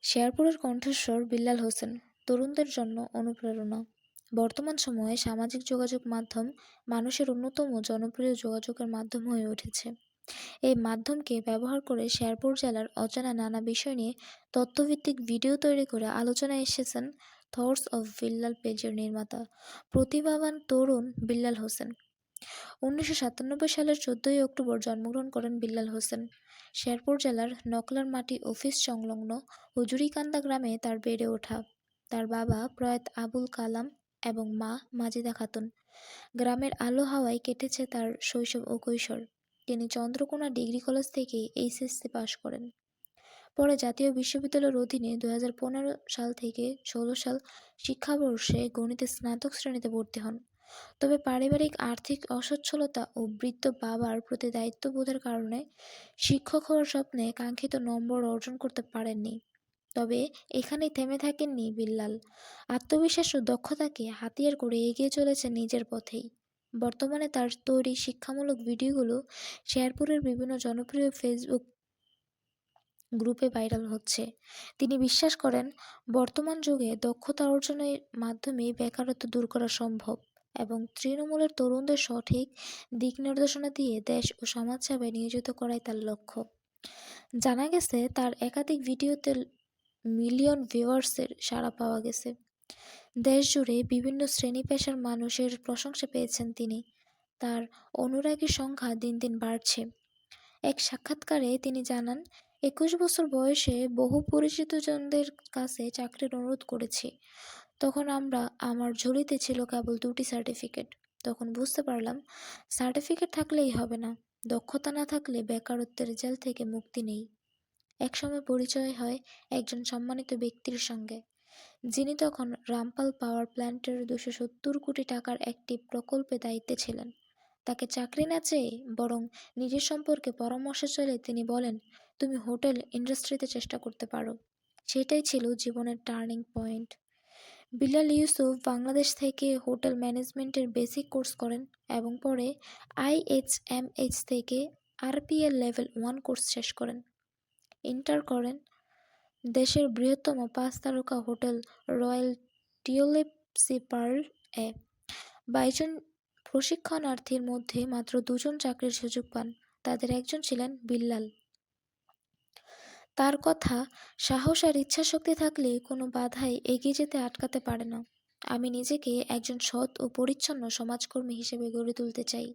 শেরপুরের কণ্ঠস্বর বিল্লাল হোসেন তরুণদের জন্য অনুপ্রেরণা। বর্তমান সময়ে সামাজিক যোগাযোগ মাধ্যম মানুষের অন্যতম জনপ্রিয় যোগাযোগের মাধ্যম হয়ে উঠেছে। এই মাধ্যমকে ব্যবহার করে শেরপুর জেলার অজানা নানা বিষয় নিয়ে তথ্যভিত্তিক ভিডিও তৈরি করে আলোচনায় এসেছেন থটস অফ বিল্লাল পেজের নির্মাতা, প্রতিভাবান তরুণ বিল্লাল হোসেন। ১৯৯৭ সালের ১৪ই অক্টোবর জন্মগ্রহণ করেন বিল্লাল হোসেন। শেরপুর জেলার নকলার মাটি অফিস সংলগ্ন হুজুরিকান্দা গ্রামে তার বেড়ে ওঠা। তার বাবা প্রয়াত আবুল কালাম এবং মা মাজেদা খাতুন। গ্রামের আলো হাওয়ায় কেটেছে তার শৈশব ও কৈশোর। তিনি চন্দ্রকোনা ডিগ্রি কলেজ থেকে এইচএসসি পাশ করেন। পরে জাতীয় বিশ্ববিদ্যালয়ের অধীনে ২০১৫ সাল থেকে ১৬ সাল শিক্ষাবর্ষে গণিতে স্নাতক শ্রেণীতে ভর্তি হন। তবে পারিবারিক আর্থিক অসচ্ছলতা ও বৃদ্ধ বাবার প্রতি দায়িত্ববোধের কারণে শিক্ষক হওয়ার স্বপ্নে কাঙ্ক্ষিত নম্বর অর্জন করতে পারেননি। তবে এখানেই থেমে থাকেননি বিল্লাল। আত্মবিশ্বাস ও দক্ষতাকে হাতিয়ার করে এগিয়ে চলেছেন নিজের পথেই। বর্তমানে তার তৈরি শিক্ষামূলক ভিডিওগুলো শেরপুরের বিভিন্ন জনপ্রিয় ফেসবুক গ্রুপে ভাইরাল হচ্ছে। তিনি বিশ্বাস করেন, বর্তমান যুগে দক্ষতা অর্জনের মাধ্যমে বেকারত্ব দূর করা সম্ভব এবং তৃণমূলের তরুণদের সঠিক দিক নির্দেশনা দিয়ে দেশ ও সমাজ সেবায় নিয়োজিত করাই তার লক্ষ্য। জানা গেছে, তার একাধিক ভিডিওতে মিলিয়ন ভিউয়ার্সের সাড়া পাওয়া গেছে। দেশজুড়ে বিভিন্ন শ্রেণী পেশার মানুষের প্রশংসা পেয়েছেন তিনি। তার অনুরাগীর সংখ্যা দিন দিন বাড়ছে। এক সাক্ষাৎকারে তিনি জানান, ২১ বছর বয়সে বহু পরিচিতজনদের কাছে চাকরির অনুরোধ করেছি। তখন আমার ঝুলিতে ছিল কেবল ২টি সার্টিফিকেট। তখন বুঝতে পারলাম, সার্টিফিকেট থাকলেই হবে না, দক্ষতা না থাকলে বেকারত্বের জেল থেকে মুক্তি নেই। একসময় পরিচয় হয় একজন সম্মানিত ব্যক্তির সঙ্গে, যিনি তখন রামপাল পাওয়ার প্ল্যান্টের ২৭০ কোটি টাকার একটি প্রকল্পে দায়িত্বে ছিলেন। তাকে চাকরি না চেয়ে বরং নিজের সম্পর্কে পরামর্শ চাইলে তিনি বলেন, তুমি হোটেল ইন্ডাস্ট্রিতে চেষ্টা করতে পারো। সেটাই ছিল জীবনের টার্নিং পয়েন্ট। বিল্লাল ইউসুফ বাংলাদেশ থেকে হোটেল ম্যানেজমেন্টের বেসিক কোর্স করেন এবং পরে IHMH থেকে RPL লেভেল ১ কোর্স শেষ করেন। ইন্টার করেন দেশের বৃহত্তম ৫ তারকা hotel Royal Tulip Sea Pearl এ। ২২ জন প্রশিক্ষণার্থীর মধ্যে মাত্র ২ জন চাকরির সুযোগ পান। তাদের একজন ছিলেন বিল্লাল। তার কথা, সাহস আর ইচ্ছাশক্তি থাকলে কোনো বাধাই এগিয়ে যেতে আটকাতে পারে না। আমি নিজেকে একজন সৎ ও পরিচ্ছন্ন সমাজকর্মী হিসেবে গড়ে তুলতে চাই।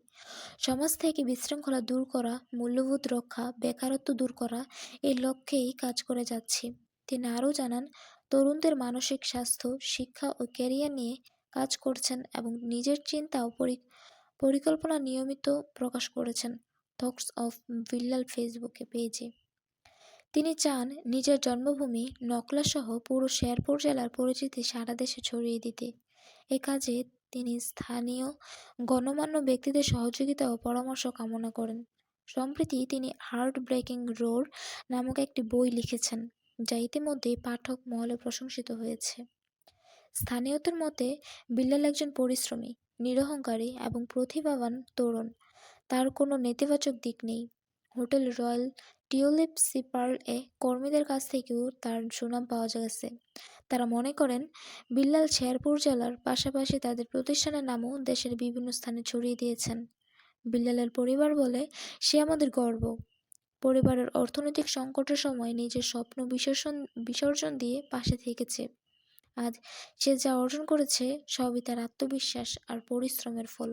সমাজ থেকে বিশৃঙ্খলা দূর করা, মূল্যবোধ রক্ষা, বেকারত্ব দূর করা, এই লক্ষ্যেই কাজ করে যাচ্ছি। তিনি আরও জানান, তরুণদের মানসিক স্বাস্থ্য, শিক্ষা ও ক্যারিয়ার নিয়ে কাজ করছেন এবং নিজের চিন্তা ও পরিকল্পনা নিয়মিত প্রকাশ করেছেন থটস অফ বিল্লাল ফেসবুকে পেজে। তিনি চান নিজের জন্মভূমি নকলাসহ পুরো শেরপুর জেলার পরিচিতি সারা দেশে ছড়িয়ে দিতে। এ কাজে তিনি স্থানীয় গণ্যমান্য ব্যক্তিদের সহযোগিতা ও পরামর্শ কামনা করেন। সম্প্রতি তিনি হার্ট ব্রেকিং রোর নামক একটি বই লিখেছেন, যা ইতিমধ্যেই পাঠক মহলে প্রশংসিত হয়েছে। স্থানীয়দের মতে, বিল্লাল একজন পরিশ্রমী, নিরহংকারী এবং প্রতিভাবান তরুণ। তার কোনো নেতিবাচক দিক নেই। Hotel Royal Tulip Sea Pearl এ কর্মীদের কাছ থেকেও তার সুনাম পাওয়া গেছে। তারা মনে করেন, বিল্লাল শেরপুর জেলার পাশাপাশি তাদের প্রতিষ্ঠানের নামও দেশের বিভিন্ন স্থানে ছড়িয়ে দিয়েছেন। বিল্লালের পরিবার বলে, সে আমাদের গর্ব। পরিবারের অর্থনৈতিক সংকটের সময় নিজের স্বপ্ন বিসর্জন দিয়ে পাশে থেকেছে। আজ সে যা অর্জন করেছে, সবই তার আত্মবিশ্বাস আর পরিশ্রমের ফল।